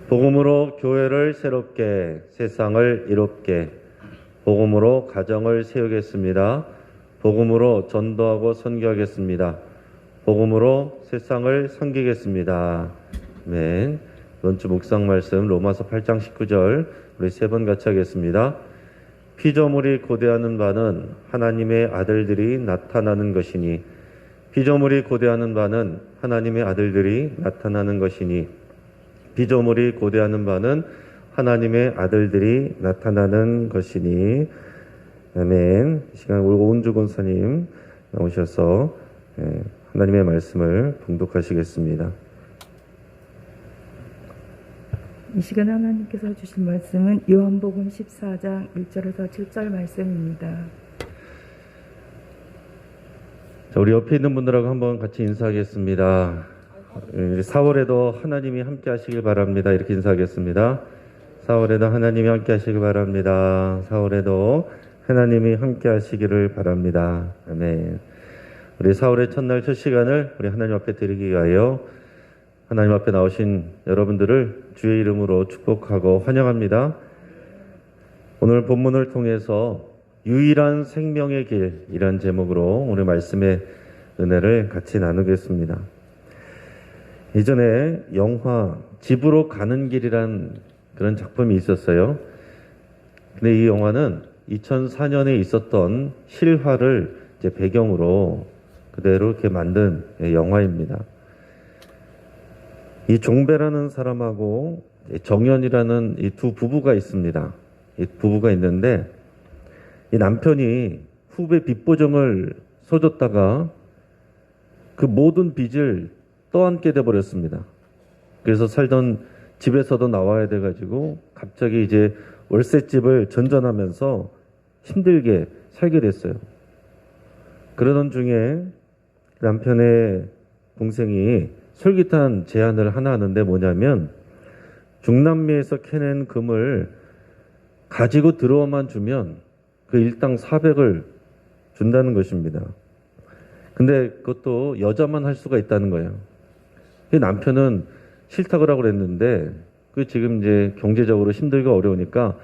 복음으로 교회를 새롭게, 세상을 이롭게, 복음으로 가정을 세우겠습니다. 복음으로 전도하고 선교하겠습니다. 복음으로 세상을 섬기겠습니다. 아멘. 이번 주 묵상 말씀 로마서 8장 19절 우리 세 번 같이 하겠습니다. 피조물이 고대하는 바는 하나님의 아들들이 나타나는 것이니, 피조물이 고대하는 바는 하나님의 아들들이 나타나는 것이니, 피조물이 고대하는 바는 하나님의 아들들이 나타나는 것이니. 아멘. 이 시간 우리 오은주 권사님 나오셔서 하나님의 말씀을 봉독하시겠습니다. 이 시간 하나님께서 주신 말씀은 요한복음 14장 1절에서 7절 말씀입니다. 자, 우리 옆에 있는 분들하고 한번 같이 인사하겠습니다. 4월에도 하나님이 함께 하시길 바랍니다. 이렇게 인사하겠습니다. 4월에도 하나님이 함께 하시길 바랍니다. 4월에도 하나님이 함께 하시기를 바랍니다. 아멘. 우리 4월의 첫날 첫 시간을 우리 하나님 앞에 드리기 위하여 하나님 앞에 나오신 여러분들을 주의 이름으로 축복하고 환영합니다. 오늘 본문을 통해서 유일한 생명의 길이란 제목으로 오늘 말씀의 은혜를 같이 나누겠습니다. 예전에 영화 집으로 가는 길이란 그런 작품이 있었어요. 근데 이 영화는 2004년에 있었던 실화를 이제 배경으로 그대로 이렇게 만든 영화입니다. 이 종배라는 사람하고 정연이라는 이 두 부부가 있습니다. 이 부부가 있는데 이 남편이 후배 빚보정을 써줬다가 그 모든 빚을 떠안게 돼버렸습니다. 그래서 살던 집에서도 나와야 돼가지고 갑자기 이제 월세집을 전전하면서 힘들게 살게 됐어요. 그러던 중에 남편의 동생이 솔깃한 제안을 하나 하는데 뭐냐면 중남미에서 캐낸 금을 가지고 들어와만 주면 그 일당 400을 준다는 것입니다. 근데 그것도 여자만 할 수가 있다는 거예요. 남편은 싫다고 하라고 그랬는데 그 지금 이제 경제적으로 힘들고 어려우니까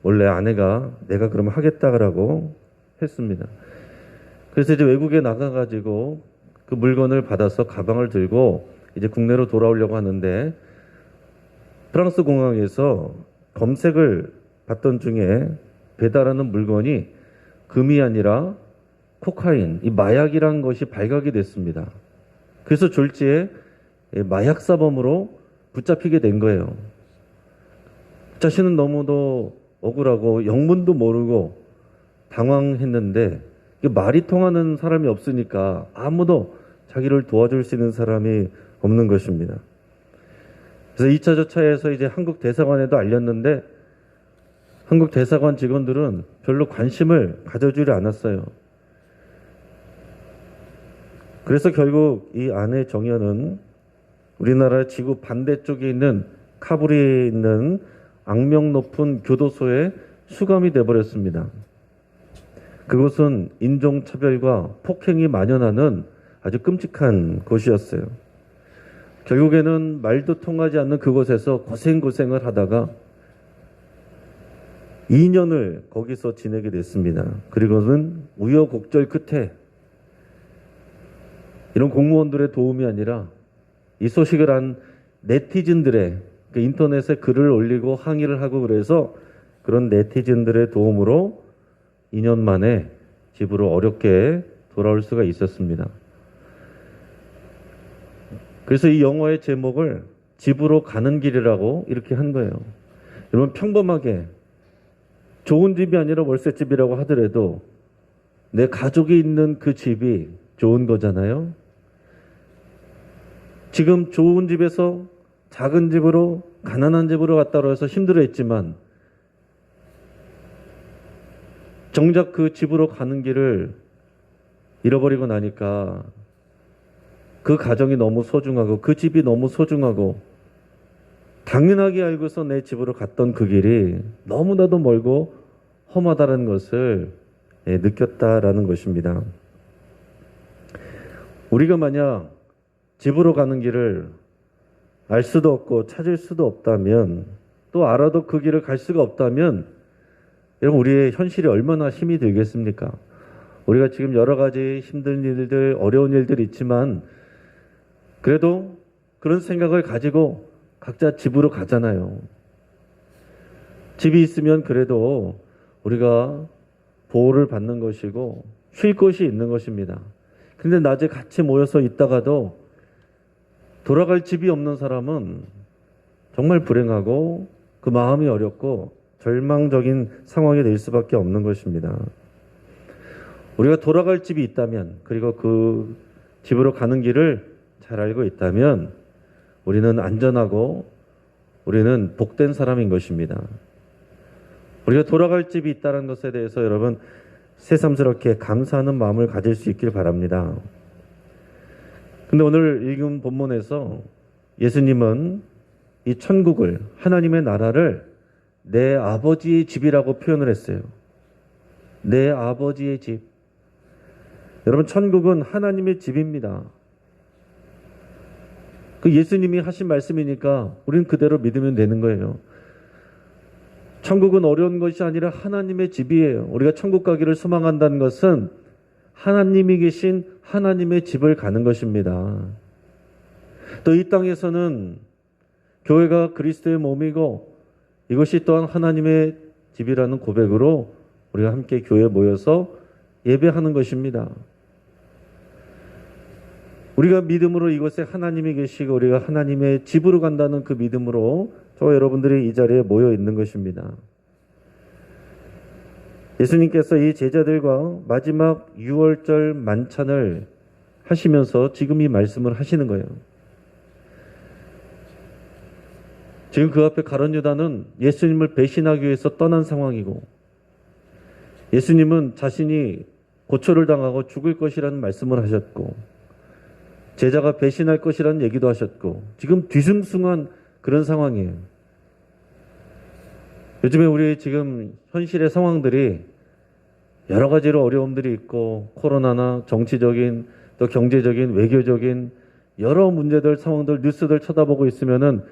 원래 아내가 내가 그러면 하겠다라고 했습니다. 그래서 이제 외국에 나가가지고 그 물건을 받아서 가방을 들고 이제 국내로 돌아오려고 하는데 프랑스 공항에서 검색을 받던 중에 배달하는 물건이 금이 아니라 코카인, 이 마약이란 것이 발각이 됐습니다. 그래서 졸지에 마약사범으로 붙잡히게 된 거예요. 자신은 너무도 억울하고 영문도 모르고 당황했는데 말이 통하는 사람이 없으니까 아무도 자기를 도와줄 수 있는 사람이 없는 것입니다. 그래서 2차 저차에서 이제 한국 대사관에도 알렸는데 한국 대사관 직원들은 별로 관심을 가져주지 않았어요. 그래서 결국 이 아내 정연은 우리나라 지구 반대쪽에 있는 카불에 있는 악명 높은 교도소에 수감이 돼버렸습니다. 그곳은 인종차별과 폭행이 만연하는 아주 끔찍한 곳이었어요. 결국에는 말도 통하지 않는 그곳에서 고생을 하다가 2년을 거기서 지내게 됐습니다. 그리고는 우여곡절 끝에 이런 공무원들의 도움이 아니라 이 소식을 한 네티즌들의 그 인터넷에 글을 올리고 항의를 하고 그래서 그런 네티즌들의 도움으로 2년 만에 집으로 어렵게 돌아올 수가 있었습니다. 그래서 이 영화의 제목을 집으로 가는 길이라고 이렇게 한 거예요. 여러분, 평범하게 좋은 집이 아니라 월세집이라고 하더라도 내 가족이 있는 그 집이 좋은 거잖아요. 지금 좋은 집에서 작은 집으로 가난한 집으로 갔다 와서 힘들어했지만 정작 그 집으로 가는 길을 잃어버리고 나니까 그 가정이 너무 소중하고 그 집이 너무 소중하고 당연하게 알고서 내 집으로 갔던 그 길이 너무나도 멀고 험하다는 것을 느꼈다라는 것입니다. 우리가 만약 집으로 가는 길을 알 수도 없고 찾을 수도 없다면, 또 알아도 그 길을 갈 수가 없다면, 여러분 우리의 현실이 얼마나 힘이 들겠습니까? 우리가 지금 여러 가지 힘든 일들, 어려운 일들이 있지만 그래도 그런 생각을 가지고 각자 집으로 가잖아요. 집이 있으면 그래도 우리가 보호를 받는 것이고 쉴 곳이 있는 것입니다. 근데 낮에 같이 모여서 있다가도 돌아갈 집이 없는 사람은 정말 불행하고 그 마음이 어렵고 절망적인 상황이 될 수밖에 없는 것입니다. 우리가 돌아갈 집이 있다면, 그리고 그 집으로 가는 길을 잘 알고 있다면 우리는 안전하고 우리는 복된 사람인 것입니다. 우리가 돌아갈 집이 있다는 것에 대해서 여러분 새삼스럽게 감사하는 마음을 가질 수 있길 바랍니다. 근데 오늘 읽은 본문에서 예수님은 이 천국을, 하나님의 나라를 내 아버지의 집이라고 표현을 했어요. 내 아버지의 집. 여러분 천국은 하나님의 집입니다. 그 예수님이 하신 말씀이니까 우리는 그대로 믿으면 되는 거예요. 천국은 어려운 것이 아니라 하나님의 집이에요. 우리가 천국 가기를 소망한다는 것은 하나님이 계신 하나님의 집을 가는 것입니다. 또 이 땅에서는 교회가 그리스도의 몸이고 이것이 또한 하나님의 집이라는 고백으로 우리가 함께 교회에 모여서 예배하는 것입니다. 우리가 믿음으로 이곳에 하나님이 계시고 우리가 하나님의 집으로 간다는 그 믿음으로 저와 여러분들이 이 자리에 모여 있는 것입니다. 예수님께서 이 제자들과 마지막 6월절 만찬을 하시면서 지금 이 말씀을 하시는 거예요. 지금 그 앞에 가룟 유다는 예수님을 배신하기 위해서 떠난 상황이고 예수님은 자신이 고초를 당하고 죽을 것이라는 말씀을 하셨고 제자가 배신할 것이라는 얘기도 하셨고 지금 뒤숭숭한 그런 상황이에요. 요즘에 우리 지금 현실의 상황들이 여러 가지로 어려움들이 있고 코로나나 정치적인 또 경제적인 외교적인 여러 문제들 상황들 뉴스들 쳐다보고 있으면은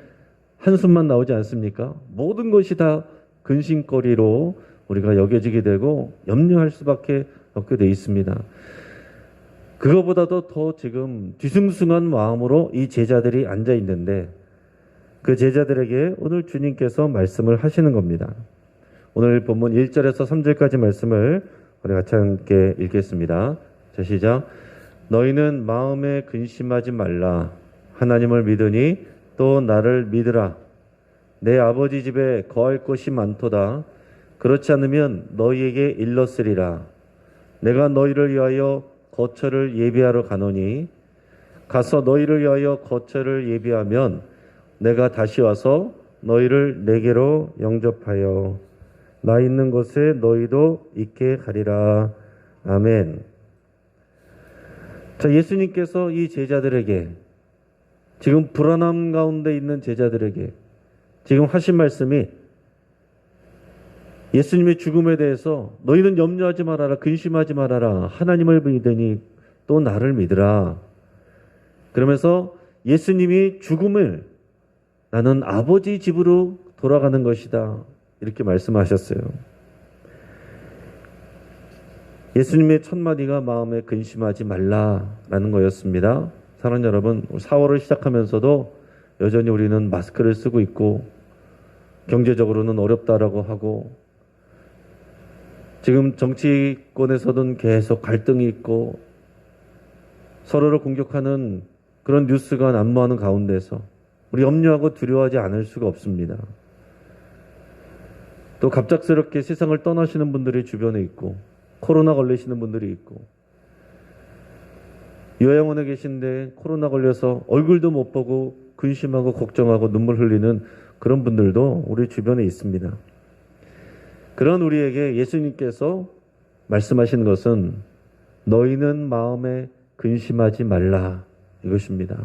한숨만 나오지 않습니까? 모든 것이 다 근심거리로 우리가 여겨지게 되고 염려할 수밖에 없게 돼 있습니다. 그거보다도 더 지금 뒤숭숭한 마음으로 이 제자들이 앉아 있는데 그 제자들에게 오늘 주님께서 말씀을 하시는 겁니다. 오늘 본문 1절에서 3절까지 말씀을 우리 같이 함께 읽겠습니다. 자, 시작. 너희는 마음에 근심하지 말라. 하나님을 믿으니 또 나를 믿으라. 내 아버지 집에 거할 곳이 많도다. 그렇지 않으면 너희에게 일렀으리라. 내가 너희를 위하여 거처를 예비하러 가노니 가서 너희를 위하여 거처를 예비하면 내가 다시 와서 너희를 내게로 영접하여 나 있는 곳에 너희도 있게 가리라. 아멘. 자, 예수님께서 이 제자들에게 지금 불안함 가운데 있는 제자들에게 지금 하신 말씀이 예수님의 죽음에 대해서 너희는 염려하지 말아라. 근심하지 말아라. 하나님을 믿으니 또 나를 믿으라. 그러면서 예수님이 죽음을 나는 아버지 집으로 돌아가는 것이다. 이렇게 말씀하셨어요. 예수님의 첫 마디가 마음에 근심하지 말라라는 거였습니다. 사랑하는 여러분, 4월을 시작하면서도 여전히 우리는 마스크를 쓰고 있고 경제적으로는 어렵다라고 하고 지금 정치권에서는 계속 갈등이 있고 서로를 공격하는 그런 뉴스가 난무하는 가운데서 우리 염려하고 두려워하지 않을 수가 없습니다. 또 갑작스럽게 세상을 떠나시는 분들이 주변에 있고 코로나 걸리시는 분들이 있고 요양원에 계신데 코로나 걸려서 얼굴도 못 보고 근심하고 걱정하고 눈물 흘리는 그런 분들도 우리 주변에 있습니다. 그런 우리에게 예수님께서 말씀하시는 것은 너희는 마음에 근심하지 말라 이것입니다.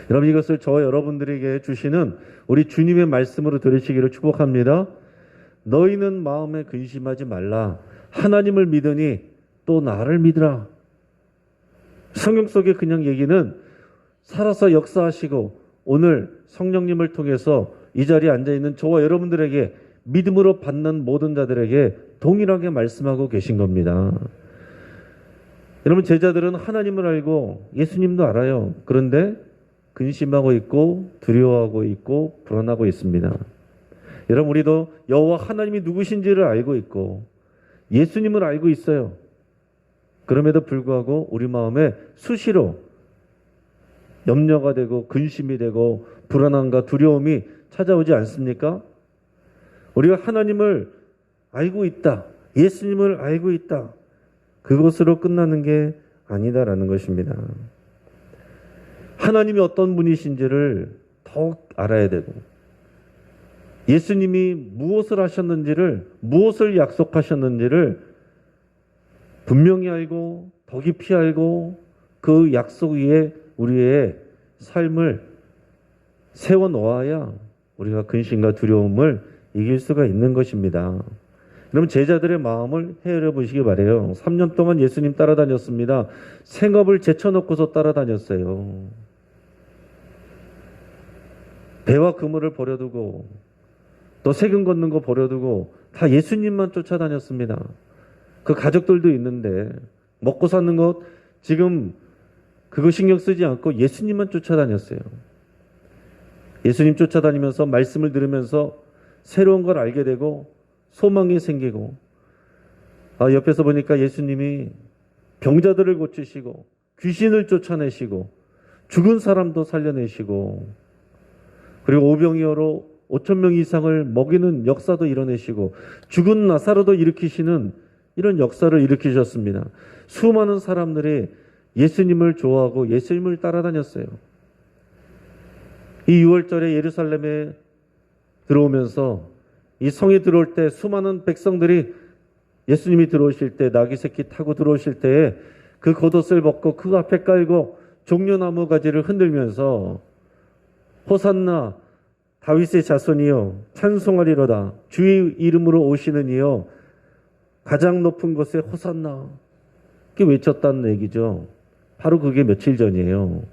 여러분 이것을 저와 여러분들에게 주시는 우리 주님의 말씀으로 들으시기를 축복합니다. 너희는 마음에 근심하지 말라. 하나님을 믿으니 또 나를 믿으라. 성경 속의 그냥 얘기는 살아서 역사하시고 오늘 성령님을 통해서 이 자리에 앉아있는 저와 여러분들에게 믿음으로 받는 모든 자들에게 동일하게 말씀하고 계신 겁니다. 여러분, 제자들은 하나님을 알고 예수님도 알아요. 그런데 근심하고 있고 두려워하고 있고 불안하고 있습니다. 여러분, 우리도 여호와 하나님이 누구신지를 알고 있고 예수님을 알고 있어요. 그럼에도 불구하고 우리 마음에 수시로 염려가 되고 근심이 되고 불안함과 두려움이 찾아오지 않습니까? 우리가 하나님을 알고 있다, 예수님을 알고 있다, 그것으로 끝나는 게 아니다라는 것입니다. 하나님이 어떤 분이신지를 더욱 알아야 되고 예수님이 무엇을 하셨는지를, 무엇을 약속하셨는지를 분명히 알고 더 깊이 알고 그 약속 위에 우리의 삶을 세워놓아야 우리가 근심과 두려움을 이길 수가 있는 것입니다. 여러분, 제자들의 마음을 헤아려 보시기 바라요. 3년 동안 예수님 따라다녔습니다. 생업을 제쳐놓고서 따라다녔어요. 배와 그물을 버려두고 또 세금 걷는 거 버려두고 다 예수님만 쫓아다녔습니다. 그 가족들도 있는데 먹고 사는 것 지금 그거 신경 쓰지 않고 예수님만 쫓아다녔어요. 예수님 쫓아다니면서 말씀을 들으면서 새로운 걸 알게 되고 소망이 생기고, 옆에서 보니까 예수님이 병자들을 고치시고 귀신을 쫓아내시고 죽은 사람도 살려내시고, 그리고 오병이어로 5천 명 이상을 먹이는 역사도 이뤄내시고 죽은 나사로도 일으키시는 이런 역사를 일으키셨습니다. 수많은 사람들이 예수님을 좋아하고 예수님을 따라다녔어요. 이 6월절에 예루살렘에 들어오면서 이 성에 들어올 때 수많은 백성들이 예수님이 들어오실 때, 나귀 새끼 타고 들어오실 때에 그 겉옷을 벗고 그 앞에 깔고 종려나무 가지를 흔들면서 호산나 다윗의 자손이여 찬송하리로다, 주의 이름으로 오시는 이여 가장 높은 곳에 호산나, 이렇게 외쳤다는 얘기죠. 바로 그게 며칠 전이에요.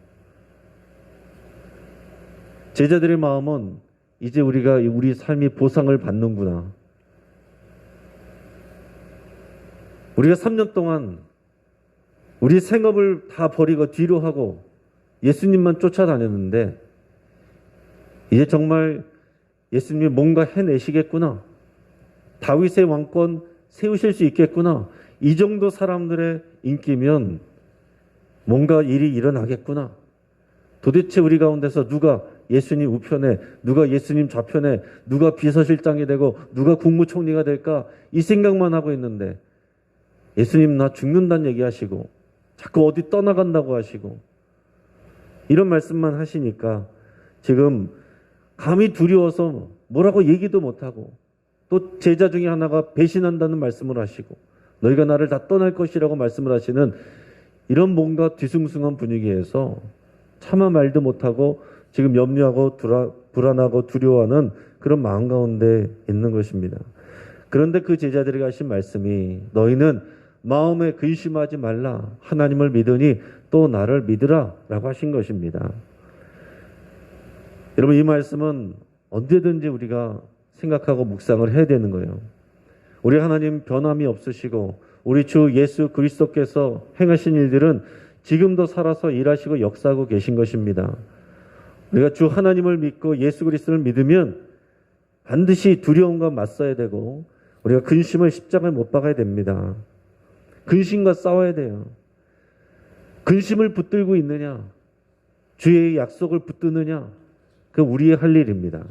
제자들의 마음은 이제 우리가 우리 삶이 보상을 받는구나. 우리가 3년 동안 우리 생업을 다 버리고 뒤로 하고 예수님만 쫓아다녔는데 이제 정말 예수님이 뭔가 해내시겠구나. 다윗의 왕권 세우실 수 있겠구나. 이 정도 사람들의 인기면 뭔가 일이 일어나겠구나. 도대체 우리 가운데서 누가 예수님 우편에, 누가 예수님 좌편에, 누가 비서실장이 되고 누가 국무총리가 될까, 이 생각만 하고 있는데 예수님 나 죽는다는 얘기하시고 자꾸 어디 떠나간다고 하시고 이런 말씀만 하시니까 지금 감히 두려워서 뭐라고 얘기도 못하고, 또 제자 중에 하나가 배신한다는 말씀을 하시고 너희가 나를 다 떠날 것이라고 말씀을 하시는 이런 뭔가 뒤숭숭한 분위기에서 차마 말도 못하고 지금 염려하고 불안하고 두려워하는 그런 마음 가운데 있는 것입니다. 그런데 그 제자들에게 하신 말씀이 너희는 마음에 근심하지 말라, 하나님을 믿으니 또 나를 믿으라 라고 하신 것입니다. 여러분, 이 말씀은 언제든지 우리가 생각하고 묵상을 해야 되는 거예요. 우리 하나님 변함이 없으시고 우리 주 예수 그리스도께서 행하신 일들은 지금도 살아서 일하시고 역사하고 계신 것입니다. 우리가 주 하나님을 믿고 예수 그리스도를 믿으면 반드시 두려움과 맞서야 되고 우리가 근심을 십자가에 못 박아야 됩니다. 근심과 싸워야 돼요. 근심을 붙들고 있느냐, 주의 약속을 붙드느냐, 그 우리의 할 일입니다.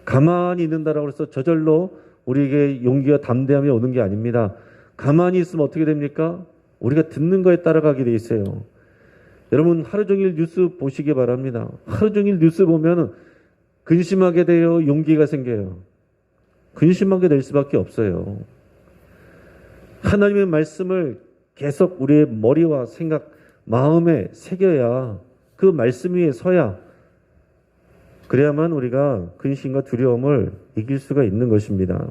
가만히 있는다라고 해서 저절로 우리에게 용기와 담대함이 오는 게 아닙니다. 가만히 있으면 어떻게 됩니까? 우리가 듣는 거에 따라가게 돼 있어요. 여러분, 하루 종일 뉴스 보시기 바랍니다. 하루 종일 뉴스 보면 근심하게 돼요, 용기가 생겨요. 근심하게 될 수밖에 없어요. 하나님의 말씀을 계속 우리의 머리와 생각, 마음에 새겨야, 그 말씀 위에 서야, 그래야만 우리가 근심과 두려움을 이길 수가 있는 것입니다.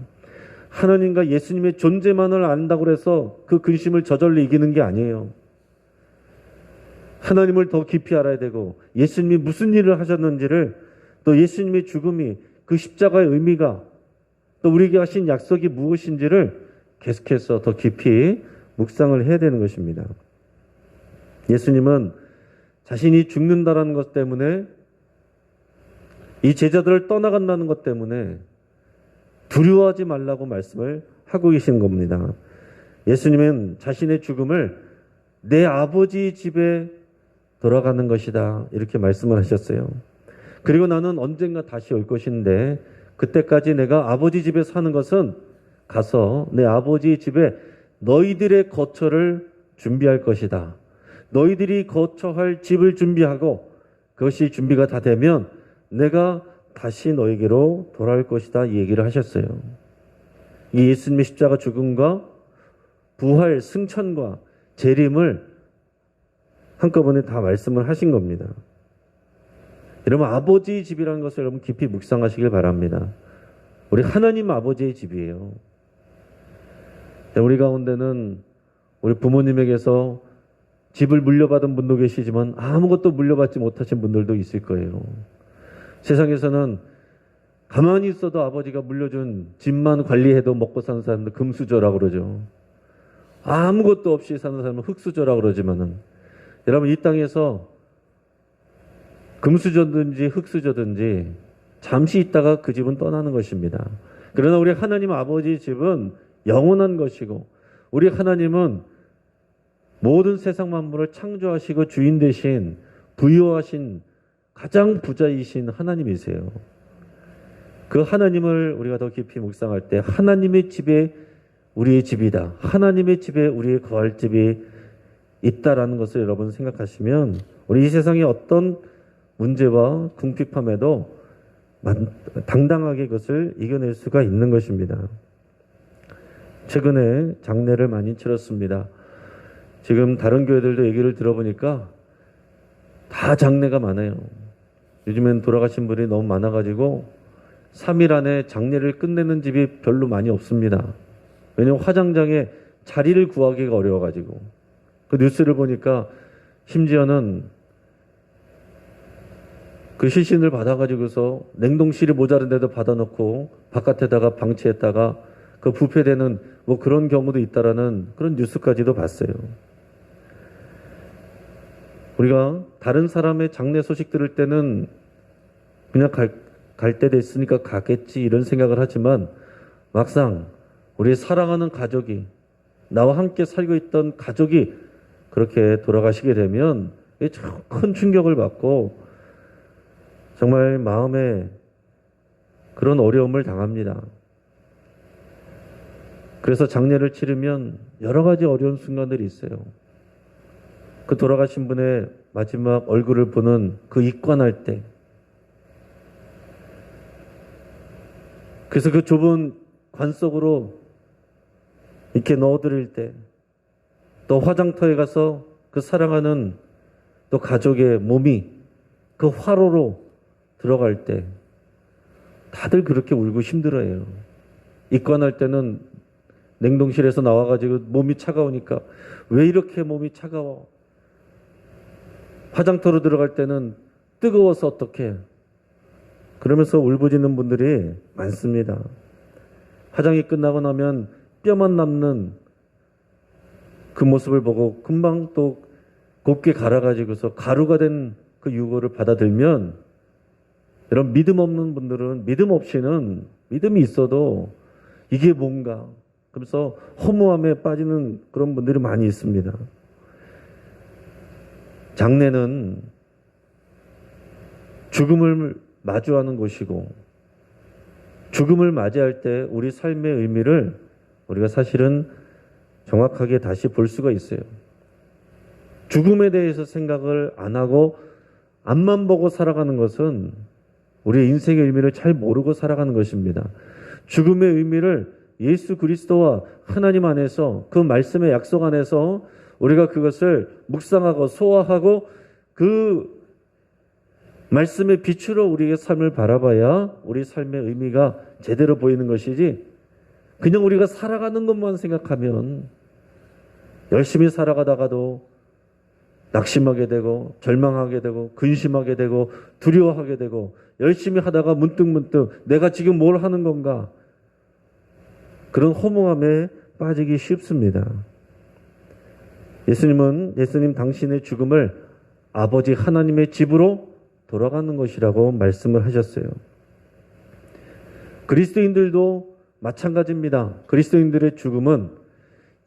하나님과 예수님의 존재만을 안다고 해서 그 근심을 저절로 이기는 게 아니에요. 하나님을 더 깊이 알아야 되고 예수님이 무슨 일을 하셨는지를, 또 예수님의 죽음이, 그 십자가의 의미가, 또 우리에게 하신 약속이 무엇인지를 계속해서 더 깊이 묵상을 해야 되는 것입니다. 예수님은 자신이 죽는다라는 것 때문에, 이 제자들을 떠나간다는 것 때문에 두려워하지 말라고 말씀을 하고 계신 겁니다. 예수님은 자신의 죽음을 내 아버지 집에 돌아가는 것이다, 이렇게 말씀을 하셨어요. 그리고 나는 언젠가 다시 올 것인데 그때까지 내가 아버지 집에 사는 것은 가서 내 아버지 집에 너희들의 거처를 준비할 것이다. 너희들이 거처할 집을 준비하고 그것이 준비가 다 되면 내가 다시 너에게로 돌아올 것이다, 이 얘기를 하셨어요. 이 예수님의 십자가 죽음과 부활, 승천과 재림을 한꺼번에 다 말씀을 하신 겁니다. 여러분, 아버지의 집이라는 것을 여러분 깊이 묵상하시길 바랍니다. 우리 하나님 아버지의 집이에요. 우리 가운데는 우리 부모님에게서 집을 물려받은 분도 계시지만 아무것도 물려받지 못하신 분들도 있을 거예요. 세상에서는 가만히 있어도 아버지가 물려준 집만 관리해도 먹고 사는 사람들 금수저라고 그러죠. 아무것도 없이 사는 사람은 흙수저라고 그러지만은, 여러분, 이 땅에서 금수저든지 흙수저든지 잠시 있다가 그 집은 떠나는 것입니다. 그러나 우리 하나님 아버지의 집은 영원한 것이고, 우리 하나님은 모든 세상 만물을 창조하시고 주인 되신, 부유하신, 가장 부자이신 하나님이세요. 그 하나님을 우리가 더 깊이 묵상할 때 하나님의 집에 우리의 집이다, 하나님의 집에 우리의 거할 집이 있다라는 것을 여러분 생각하시면 우리 이 세상의 어떤 문제와 궁핍함에도 당당하게 그것을 이겨낼 수가 있는 것입니다. 최근에 장례를 많이 치렀습니다. 지금 다른 교회들도 얘기를 들어보니까 다 장례가 많아요. 요즘엔 돌아가신 분이 너무 많아가지고 3일 안에 장례를 끝내는 집이 별로 많이 없습니다. 왜냐하면 화장장에 자리를 구하기가 어려워가지고. 그 뉴스를 보니까 심지어는 그 시신을 받아가지고서 냉동실이 모자른데도 받아놓고 바깥에다가 방치했다가 그 부패되는 뭐 그런 경우도 있다라는 그런 뉴스까지도 봤어요. 우리가 다른 사람의 장례 소식 들을 때는 그냥 갈 때 됐으니까 가겠지, 이런 생각을 하지만 막상 우리 사랑하는 가족이, 나와 함께 살고 있던 가족이 그렇게 돌아가시게 되면 큰 충격을 받고 정말 마음에 그런 어려움을 당합니다. 그래서 장례를 치르면 여러 가지 어려운 순간들이 있어요. 그 돌아가신 분의 마지막 얼굴을 보는 그 입관할 때, 그래서 그 좁은 관 속으로 이렇게 넣어드릴 때, 또 화장터에 가서 그 사랑하는 또 가족의 몸이 그 화로로 들어갈 때 다들 그렇게 울고 힘들어해요. 입관할 때는 냉동실에서 나와가지고 몸이 차가우니까 왜 이렇게 몸이 차가워? 화장터로 들어갈 때는 뜨거워서 어떡해? 그러면서 울부짖는 분들이 많습니다. 화장이 끝나고 나면 뼈만 남는 그 모습을 보고 금방 또 곱게 갈아가지고서 가루가 된 그 유골을 받아들면, 이런 믿음 없는 분들은 믿음 없이는, 믿음이 있어도 이게 뭔가 그래서 허무함에 빠지는 그런 분들이 많이 있습니다. 장례는 죽음을 마주하는 곳이고, 죽음을 맞이할 때 우리 삶의 의미를 우리가 사실은 정확하게 다시 볼 수가 있어요. 죽음에 대해서 생각을 안 하고 앞만 보고 살아가는 것은 우리의 인생의 의미를 잘 모르고 살아가는 것입니다. 죽음의 의미를 예수 그리스도와 하나님 안에서, 그 말씀의 약속 안에서 우리가 그것을 묵상하고 소화하고 그 말씀의 빛으로 우리의 삶을 바라봐야 우리 삶의 의미가 제대로 보이는 것이지, 그냥 우리가 살아가는 것만 생각하면 열심히 살아가다가도 낙심하게 되고 절망하게 되고 근심하게 되고 두려워하게 되고 열심히 하다가 문득문득 내가 지금 뭘 하는 건가? 그런 허무함에 빠지기 쉽습니다. 예수님 당신의 죽음을 아버지 하나님의 집으로 돌아가는 것이라고 말씀을 하셨어요. 그리스도인들도 마찬가지입니다. 그리스도인들의 죽음은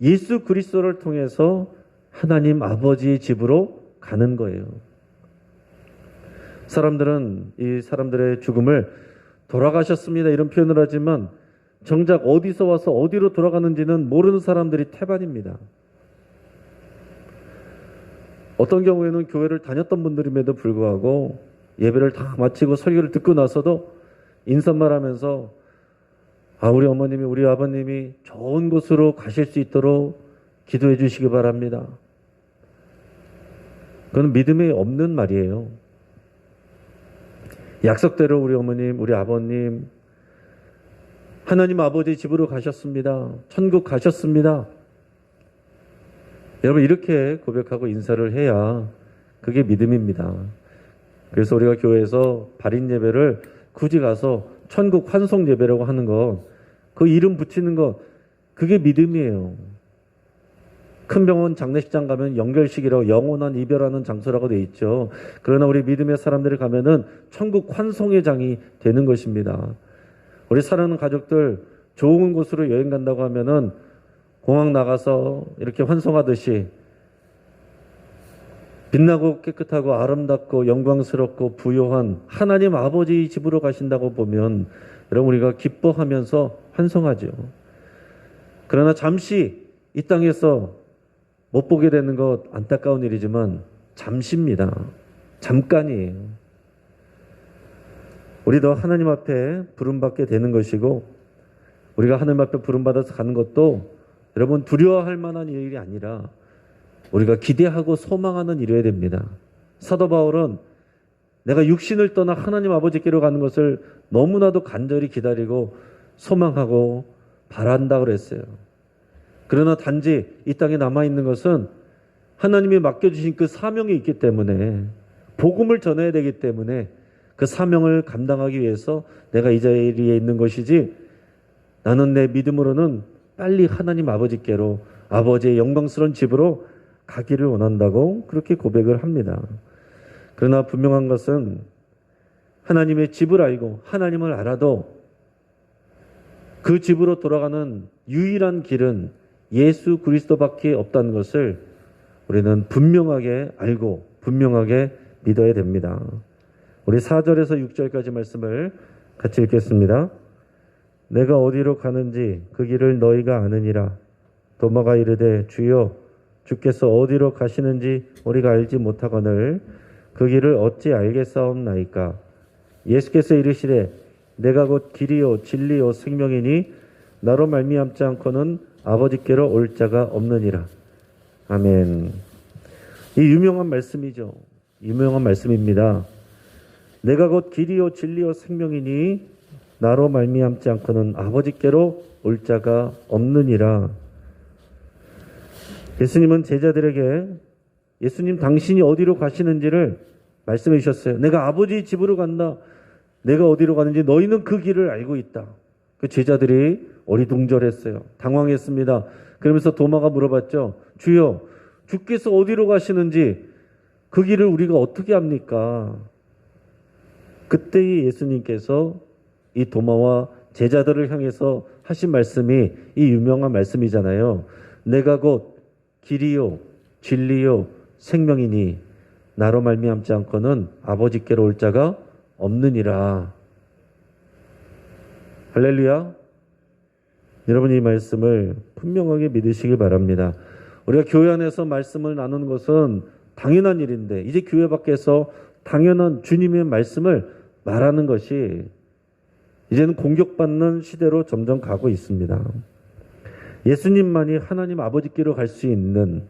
예수 그리스도를 통해서 하나님 아버지의 집으로 가는 거예요. 사람들은 이 사람들의 죽음을 돌아가셨습니다 이런 표현을 하지만 정작 어디서 와서 어디로 돌아가는지는 모르는 사람들이 태반입니다. 어떤 경우에는 교회를 다녔던 분들임에도 불구하고 예배를 다 마치고 설교를 듣고 나서도 인사말 하면서 우리 어머님이 우리 아버님이 좋은 곳으로 가실 수 있도록 기도해 주시기 바랍니다. 그건 믿음이 없는 말이에요. 약속대로 우리 어머님, 우리 아버님 하나님 아버지 집으로 가셨습니다. 천국 가셨습니다. 여러분 이렇게 고백하고 인사를 해야 그게 믿음입니다. 그래서 우리가 교회에서 발인 예배를 굳이 가서 천국 환송 예배라고 하는 거, 그 이름 붙이는 거, 그게 믿음이에요. 큰 병원 장례식장 가면 영결식이라고 영원한 이별하는 장소라고 돼 있죠. 그러나 우리 믿음의 사람들이 가면은 천국 환송의 장이 되는 것입니다. 우리 사랑하는 가족들 좋은 곳으로 여행 간다고 하면은 공항 나가서 이렇게 환송하듯이 빛나고 깨끗하고 아름답고 영광스럽고 부요한 하나님 아버지 집으로 가신다고 보면 여러분 우리가 기뻐하면서 환송하죠. 그러나 잠시 이 땅에서 못 보게 되는 것 안타까운 일이지만 잠시입니다. 잠깐이에요. 우리도 하나님 앞에 부름받게 되는 것이고 우리가 하나님 앞에 부름받아서 가는 것도 여러분 두려워할 만한 일이 아니라 우리가 기대하고 소망하는 일이어야 됩니다. 사도 바울은 내가 육신을 떠나 하나님 아버지께로 가는 것을 너무나도 간절히 기다리고 소망하고 바란다 그랬어요. 그러나 단지 이 땅에 남아있는 것은 하나님이 맡겨주신 그 사명이 있기 때문에 복음을 전해야 되기 때문에 그 사명을 감당하기 위해서 내가 이 자리에 있는 것이지 나는 내 믿음으로는 빨리 하나님 아버지께로 아버지의 영광스러운 집으로 가기를 원한다고 그렇게 고백을 합니다. 그러나 분명한 것은 하나님의 집을 알고 하나님을 알아도 그 집으로 돌아가는 유일한 길은 예수 그리스도밖에 없다는 것을 우리는 분명하게 알고 분명하게 믿어야 됩니다. 우리 4절에서 6절까지 말씀을 같이 읽겠습니다. 내가 어디로 가는지 그 길을 너희가 아느니라. 도마가 이르되 주여 주께서 어디로 가시는지 우리가 알지 못하거늘 그 길을 어찌 알겠사옵나이까. 예수께서 이르시되 내가 곧 길이요 진리요 생명이니 나로 말미암지 않고는 아버지께로 올 자가 없느니라. 아멘. 이 유명한 말씀이죠. 유명한 말씀입니다. 내가 곧 길이요 진리요 생명이니 나로 말미암지 않고는 아버지께로 올 자가 없느니라. 예수님은 제자들에게 예수님 당신이 어디로 가시는지를 말씀해 주셨어요. 내가 아버지 집으로 간다. 내가 어디로 가는지 너희는 그 길을 알고 있다. 그 제자들이 어리둥절했어요. 당황했습니다. 그러면서 도마가 물어봤죠. 주여, 주께서 어디로 가시는지 그 길을 우리가 어떻게 압니까? 그때 예수님께서 이 도마와 제자들을 향해서 하신 말씀이 이 유명한 말씀이잖아요. 내가 곧 길이요 진리요 생명이니 나로 말미암지 않고는 아버지께로 올 자가 없느니라. 할렐루야. 여러분 이 말씀을 분명하게 믿으시기 바랍니다. 우리가 교회 안에서 말씀을 나누는 것은 당연한 일인데 이제 교회 밖에서 당연한 주님의 말씀을 말하는 것이 이제는 공격받는 시대로 점점 가고 있습니다. 예수님만이 하나님 아버지께로 갈 수 있는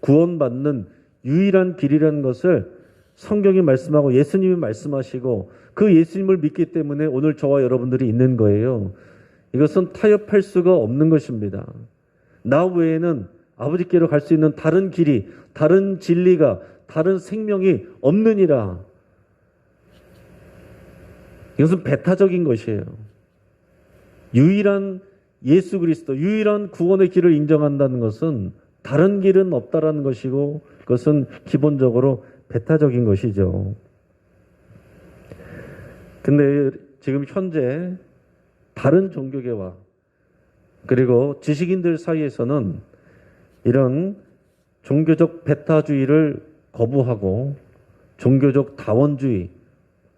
구원받는 유일한 길이라는 것을 성경이 말씀하고 예수님이 말씀하시고 그 예수님을 믿기 때문에 오늘 저와 여러분들이 있는 거예요. 이것은 타협할 수가 없는 것입니다. 나 외에는 아버지께로 갈 수 있는 다른 길이, 다른 진리가, 다른 생명이 없느니라. 이것은 배타적인 것이에요. 유일한 예수 그리스도, 유일한 구원의 길을 인정한다는 것은 다른 길은 없다라는 것이고, 그것은 기본적으로 배타적인 것이죠. 근데 지금 현재 다른 종교계와 그리고 지식인들 사이에서는 이런 종교적 배타주의를 거부하고 종교적 다원주의,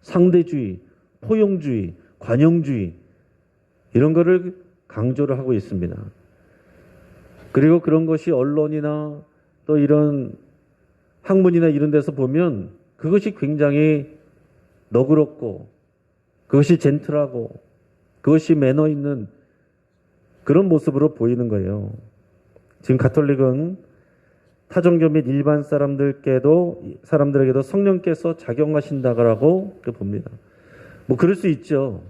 상대주의, 포용주의, 관용주의 이런 거를 강조를 하고 있습니다. 그리고 그런 것이 언론이나 또 이런 학문이나 이런 데서 보면 그것이 굉장히 너그럽고 그것이 젠틀하고 그것이 매너 있는 그런 모습으로 보이는 거예요. 지금 가톨릭은 타종교 및 일반 사람들에게도 성령께서 작용하신다고 봅니다. 뭐 그럴 수 있죠.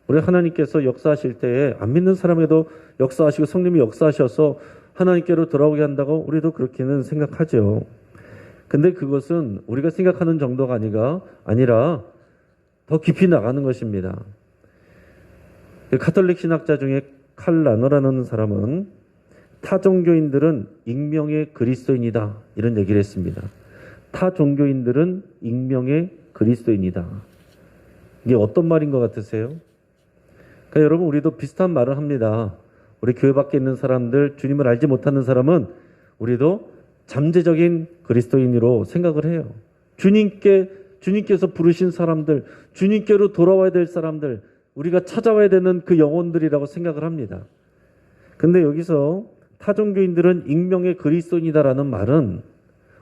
우리 하나님께서 역사하실 때에 안 믿는 사람에도 역사하시고 성령이 역사하셔서 하나님께로 돌아오게 한다고 우리도 그렇게는 생각하죠. 근데 그것은 우리가 생각하는 정도가 아니라 더 깊이 나가는 것입니다. 가톨릭 신학자 중에 칼 라너라는 사람은 타종교인들은 익명의 그리스도인이다 이런 얘기를 했습니다. 타종교인들은 익명의 그리스도인이다. 이게 어떤 말인 것 같으세요? 그러니까 여러분 우리도 비슷한 말을 합니다. 우리 교회 밖에 있는 사람들, 주님을 알지 못하는 사람은 우리도 잠재적인 그리스도인으로 생각을 해요. 주님께서 부르신 사람들, 주님께로 돌아와야 될 사람들, 우리가 찾아와야 되는 그 영혼들이라고 생각을 합니다. 근데 여기서 타종교인들은 익명의 그리스도인이다라는 말은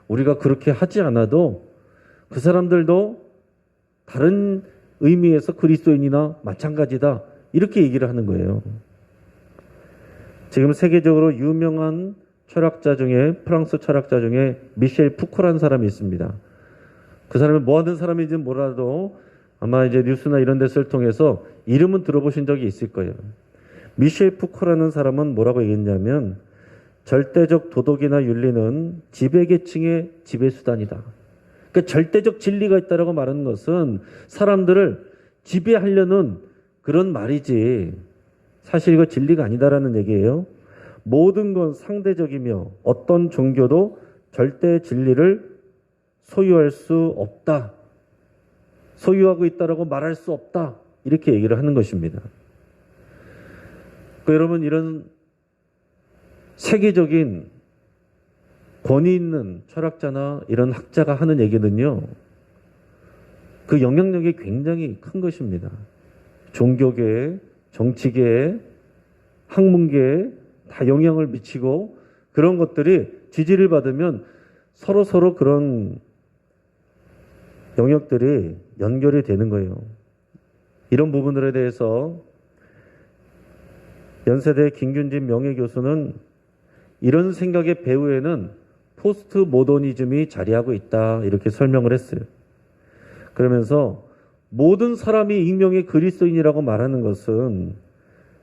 우리가 그렇게 하지 않아도 그 사람들도 다른 의미에서 그리스도인이나 마찬가지다 이렇게 얘기를 하는 거예요. 지금 세계적으로 유명한 철학자 중에 프랑스 철학자 중에 미셸 푸코라는 사람이 있습니다. 그 사람이 뭐 하는 사람인지는 몰라도 아마 이제 뉴스나 이런 데서를 통해서 이름은 들어보신 적이 있을 거예요. 미셸 푸코라는 사람은 뭐라고 얘기했냐면 절대적 도덕이나 윤리는 지배계층의 지배수단이다. 그러니까 절대적 진리가 있다라고 말하는 것은 사람들을 지배하려는 그런 말이지 사실 이거 진리가 아니다라는 얘기예요. 모든 건 상대적이며 어떤 종교도 절대 진리를 소유할 수 없다. 소유하고 있다라고 말할 수 없다. 이렇게 얘기를 하는 것입니다. 여러분 이런 세계적인 권위 있는 철학자나 이런 학자가 하는 얘기는요. 그 영향력이 굉장히 큰 것입니다. 종교계에, 정치계에, 학문계에 다 영향을 미치고 그런 것들이 지지를 받으면 서로 그런 영역들이 연결이 되는 거예요. 이런 부분들에 대해서 연세대 김균진 명예교수는 이런 생각의 배후에는 포스트 모더니즘이 자리하고 있다 이렇게 설명을 했어요. 그러면서 모든 사람이 익명의 그리스도인이라고 말하는 것은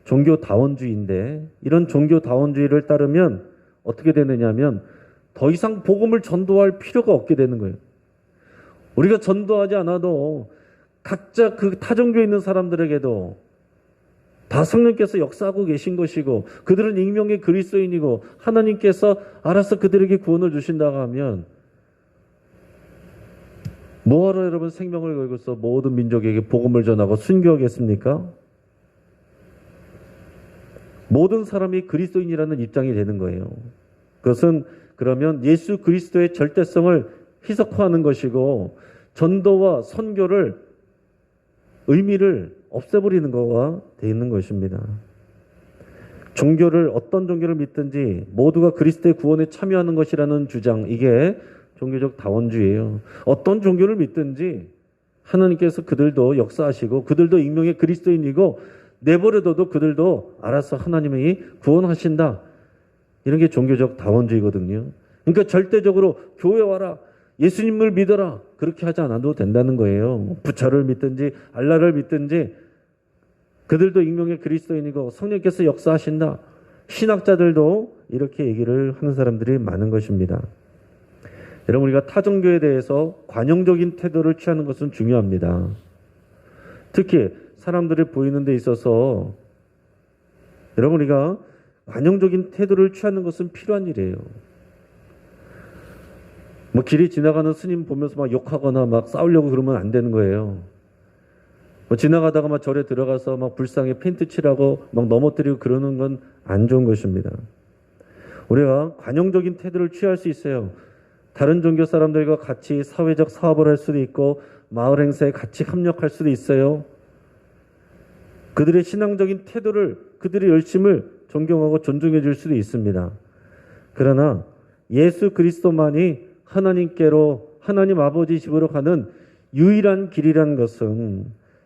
종교다원주의인데 이런 종교다원주의를 따르면 어떻게 되느냐면 더 이상 복음을 전도할 필요가 없게 되는 거예요. 우리가 전도하지 않아도 각자 그 타종교에 있는 사람들에게도 다 성령께서 역사하고 계신 것이고 그들은 익명의 그리스도인이고 하나님께서 알아서 그들에게 구원을 주신다고 하면 뭐하러 여러분 생명을 걸고서 모든 민족에게 복음을 전하고 순교하겠습니까? 모든 사람이 그리스도인이라는 입장이 되는 거예요. 그것은 그러면 예수 그리스도의 절대성을 희석화하는 것이고 전도와 선교를 의미를 없애버리는 거가 되어 있는 것입니다. 종교를 어떤 종교를 믿든지 모두가 그리스도의 구원에 참여하는 것이라는 주장 이게 종교적 다원주의예요. 어떤 종교를 믿든지 하나님께서 그들도 역사하시고 그들도 익명의 그리스도인이고 내버려둬도 그들도 알아서 하나님이 구원하신다. 이런 게 종교적 다원주의거든요. 그러니까 절대적으로 교회 와라. 예수님을 믿어라. 그렇게 하지 않아도 된다는 거예요. 부처를 믿든지 알라를 믿든지 그들도 익명의 그리스도인이고 성령께서 역사하신다. 신학자들도 이렇게 얘기를 하는 사람들이 많은 것입니다. 여러분, 우리가 타종교에 대해서 관용적인 태도를 취하는 것은 중요합니다. 특히 사람들이 보이는 데 있어서 여러분, 우리가 관용적인 태도를 취하는 것은 필요한 일이에요. 뭐 길이 지나가는 스님 보면서 막 욕하거나 막 싸우려고 그러면 안 되는 거예요. 뭐 지나가다가 막 절에 들어가서 막 불상에 페인트 칠하고 막 넘어뜨리고 그러는 건 안 좋은 것입니다. 우리가 관용적인 태도를 취할 수 있어요. 다른 종교 사람들과 같이 사회적 사업을 할 수도 있고 마을 행사에 같이 협력할 수도 있어요. 그들의 신앙적인 태도를, 그들의 열심을 존경하고 존중해 줄 수도 있습니다. 그러나 예수 그리스도만이 하나님께로, 하나님 아버지 집으로 가는 유일한 길이라는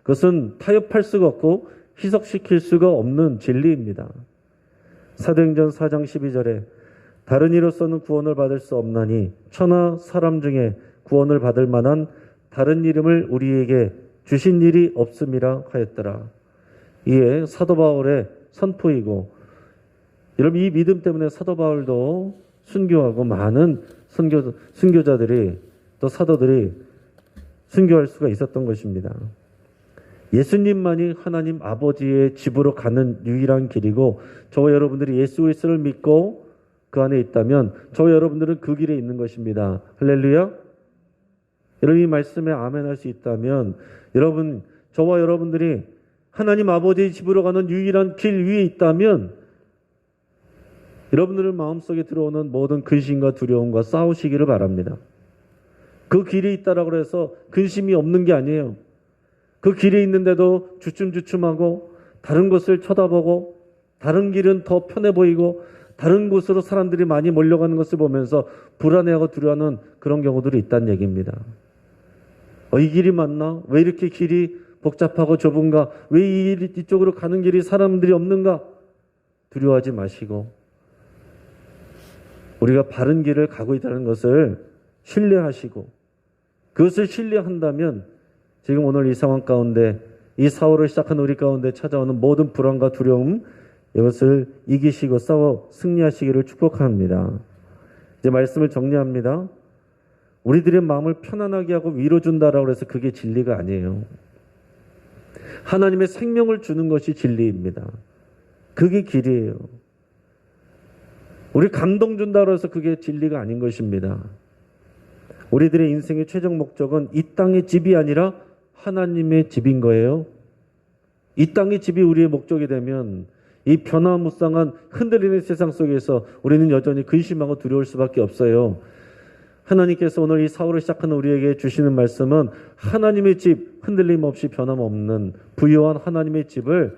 그것은 타협할 수가 없고 희석시킬 수가 없는 진리입니다. 사도행전 4장 12절에 다른 이로서는 구원을 받을 수 없나니 천하 사람 중에 구원을 받을 만한 다른 이름을 우리에게 주신 일이 없음이라 하였더라. 이에 사도 바울의 선포이고, 여러분, 이 믿음 때문에 사도 바울도 순교하고 많은 순교자들이, 또 사도들이 순교할 수가 있었던 것입니다. 예수님만이 하나님 아버지의 집으로 가는 유일한 길이고, 저와 여러분들이 예수 그리스도를 믿고 그 안에 있다면 저와 여러분들은 그 길에 있는 것입니다. 할렐루야. 여러분, 이 말씀에 아멘할 수 있다면 여러분, 저와 여러분들이 하나님 아버지의 집으로 가는 유일한 길 위에 있다면 여러분들의 마음속에 들어오는 모든 근심과 두려움과 싸우시기를 바랍니다. 그 길이 있다라고 해서 근심이 없는 게 아니에요. 그 길에 있는데도 주춤주춤하고 다른 곳을 쳐다보고 다른 길은 더 편해 보이고 다른 곳으로 사람들이 많이 몰려가는 것을 보면서 불안해하고 두려워하는 그런 경우들이 있다는 얘기입니다. 이 길이 맞나? 왜 이렇게 길이 복잡하고 좁은가? 왜 이쪽으로 가는 길이 사람들이 없는가? 두려워하지 마시고 우리가 바른 길을 가고 있다는 것을 신뢰하시고, 그것을 신뢰한다면 지금 오늘 이 상황 가운데, 이 4월을 시작한 우리 가운데 찾아오는 모든 불안과 두려움, 이것을 이기시고 싸워 승리하시기를 축복합니다. 이제 말씀을 정리합니다. 우리들의 마음을 편안하게 하고 위로준다라고 해서 그게 진리가 아니에요. 하나님의 생명을 주는 것이 진리입니다. 그게 길이에요. 우리 감동 준다고 해서 그게 진리가 아닌 것입니다. 우리들의 인생의 최종 목적은 이 땅의 집이 아니라 하나님의 집인 거예요. 이 땅의 집이 우리의 목적이 되면 이 변화무쌍한 흔들리는 세상 속에서 우리는 여전히 근심하고 두려울 수밖에 없어요. 하나님께서 오늘 이 4월을 시작하는 우리에게 주시는 말씀은 하나님의 집, 흔들림 없이 변함없는 부유한 하나님의 집을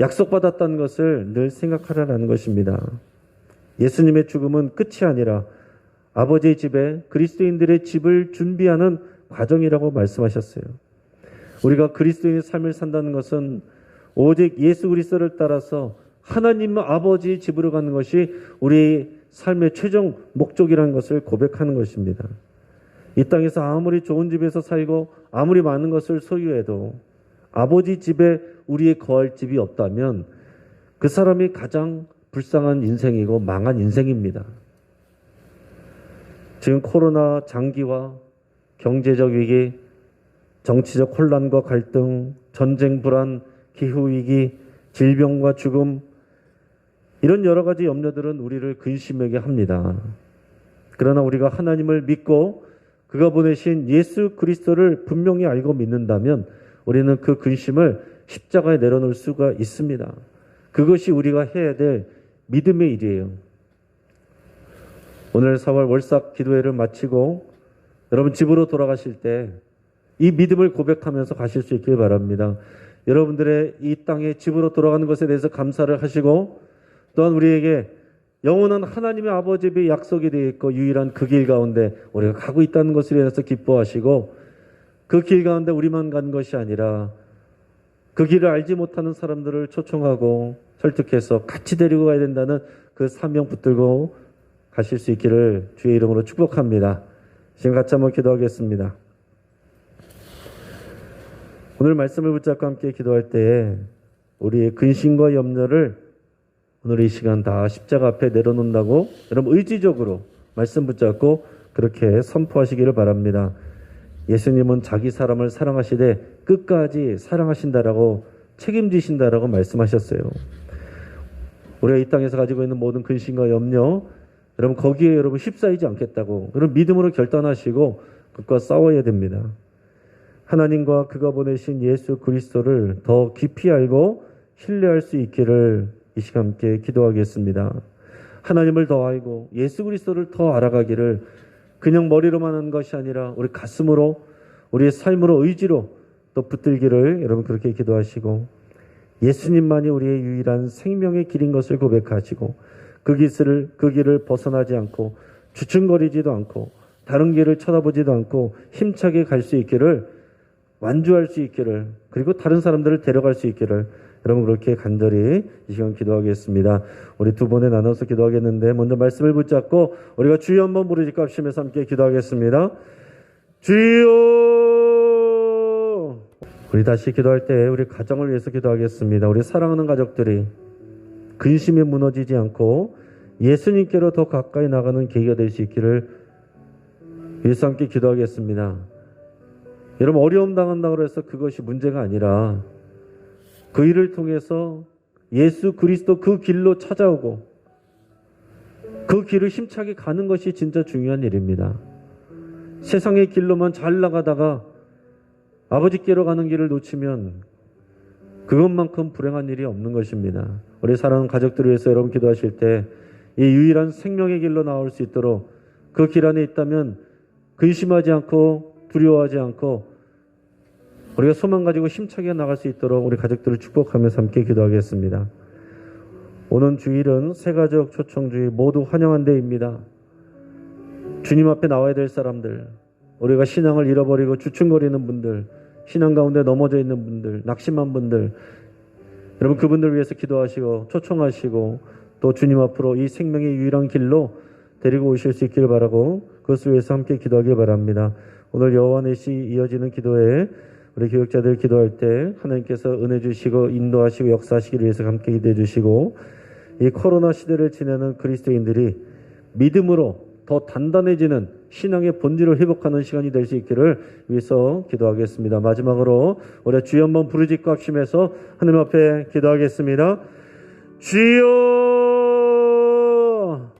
약속받았다는 것을 늘 생각하라는 것입니다. 예수님의 죽음은 끝이 아니라 아버지의 집에 그리스도인들의 집을 준비하는 과정이라고 말씀하셨어요. 우리가 그리스도인의 삶을 산다는 것은 오직 예수 그리스도를 따라서 하나님 아버지의 집으로 가는 것이 우리의 삶의 최종 목적이라는 것을 고백하는 것입니다. 이 땅에서 아무리 좋은 집에서 살고 아무리 많은 것을 소유해도 아버지 집에 우리의 거할 집이 없다면 그 사람이 가장 불쌍한 인생이고 망한 인생입니다. 지금 코로나 장기화, 경제적 위기, 정치적 혼란과 갈등, 전쟁 불안, 기후위기, 질병과 죽음, 이런 여러 가지 염려들은 우리를 근심하게 합니다. 그러나 우리가 하나님을 믿고 그가 보내신 예수 그리스도를 분명히 알고 믿는다면 우리는 그 근심을 십자가에 내려놓을 수가 있습니다. 그것이 우리가 해야 될 믿음의 일이에요. 오늘 4월 월삭 기도회를 마치고 여러분 집으로 돌아가실 때 이 믿음을 고백하면서 가실 수 있길 바랍니다. 여러분들의 이 땅에 집으로 돌아가는 것에 대해서 감사를 하시고, 또한 우리에게 영원한 하나님의 아버지의 약속이 되어 있고 유일한 그 길 가운데 우리가 가고 있다는 것에 대해서 기뻐하시고, 그 길 가운데 우리만 간 것이 아니라 그 길을 알지 못하는 사람들을 초청하고 설득해서 같이 데리고 가야 된다는 그 사명 붙들고 가실 수 있기를 주의 이름으로 축복합니다. 지금 같이 한번 기도하겠습니다. 오늘 말씀을 붙잡고 함께 기도할 때에 우리의 근심과 염려를 오늘 이 시간 다 십자가 앞에 내려놓는다고 여러분 의지적으로 말씀 붙잡고 그렇게 선포하시기를 바랍니다. 예수님은 자기 사람을 사랑하시되 끝까지 사랑하신다라고 책임지신다라고 말씀하셨어요. 우리가 이 땅에서 가지고 있는 모든 근심과 염려, 여러분 거기에 여러분 휩싸이지 않겠다고 그런 믿음으로 결단하시고 그것과 싸워야 됩니다. 하나님과 그가 보내신 예수 그리스도를 더 깊이 알고 신뢰할 수 있기를 이 시간 함께 기도하겠습니다. 하나님을 더 알고 예수 그리스도를 더 알아가기를 그냥 머리로만 하는 것이 아니라 우리 가슴으로 우리의 삶으로 의지로 또 붙들기를 여러분 그렇게 기도하시고 예수님만이 우리의 유일한 생명의 길인 것을 고백하시고 그 길을 벗어나지 않고 주춤거리지도 않고 다른 길을 쳐다보지도 않고 힘차게 갈 수 있기를 완주할 수 있기를 그리고 다른 사람들을 데려갈 수 있기를 여러분 그렇게 간절히 이 시간 기도하겠습니다. 우리 두 번에 나눠서 기도하겠는데 먼저 말씀을 붙잡고 우리가 주여 한번 부르짖고 합심해서 함께 기도하겠습니다. 주여. 우리 다시 기도할 때 우리 가정을 위해서 기도하겠습니다. 우리 사랑하는 가족들이 근심에 무너지지 않고 예수님께로 더 가까이 나가는 계기가 될 수 있기를 위해서 함께 기도하겠습니다. 여러분 어려움 당한다고 해서 그것이 문제가 아니라 그 일을 통해서 예수 그리스도 그 길로 찾아오고 그 길을 힘차게 가는 것이 진짜 중요한 일입니다. 세상의 길로만 잘 나가다가 아버지께로 가는 길을 놓치면 그것만큼 불행한 일이 없는 것입니다. 우리 사랑하는 가족들을 위해서 여러분 기도하실 때 이 유일한 생명의 길로 나올 수 있도록 그 길 안에 있다면 근심하지 않고 두려워하지 않고 우리가 소망 가지고 힘차게 나갈 수 있도록 우리 가족들을 축복하면서 함께 기도하겠습니다. 오는 주일은 새가족 초청주일 모두 환영한 데입니다. 주님 앞에 나와야 될 사람들, 우리가 신앙을 잃어버리고 주춤거리는 분들, 신앙 가운데 넘어져 있는 분들, 낙심한 분들, 여러분 그분들 위해서 기도하시고 초청하시고 또 주님 앞으로 이 생명의 유일한 길로 데리고 오실 수 있기를 바라고 그것을 위해서 함께 기도하길 바랍니다. 오늘 여호와 넷이 이어지는 기도에 우리 교육자들 기도할 때 하나님께서 은혜 주시고 인도하시고 역사하시기를 위해서 함께 기도해 주시고 이 코로나 시대를 지내는 그리스도인들이 믿음으로 더 단단해지는 신앙의 본질을 회복하는 시간이 될 수 있기를 위해서 기도하겠습니다. 마지막으로 우리 주여 한번 부르짖고 합심해서 하나님 앞에 기도하겠습니다. 주여